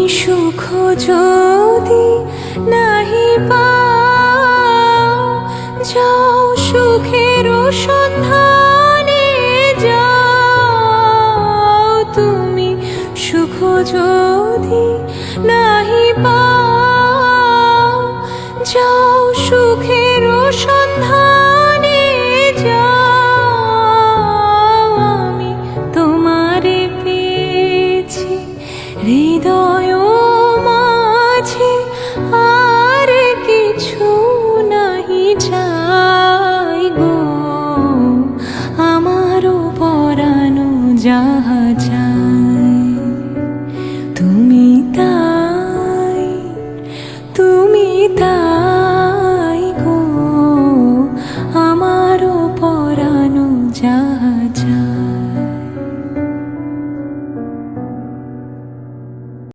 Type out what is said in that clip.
সুখ যদি নাহি পাও, যাও সুখের সন্ধানে যাও। তুমি সুখ যদি নাহি পাও, যাও সুখের সন্ধানে যাও। আমি তোমারে পেয়েছি হৃদয়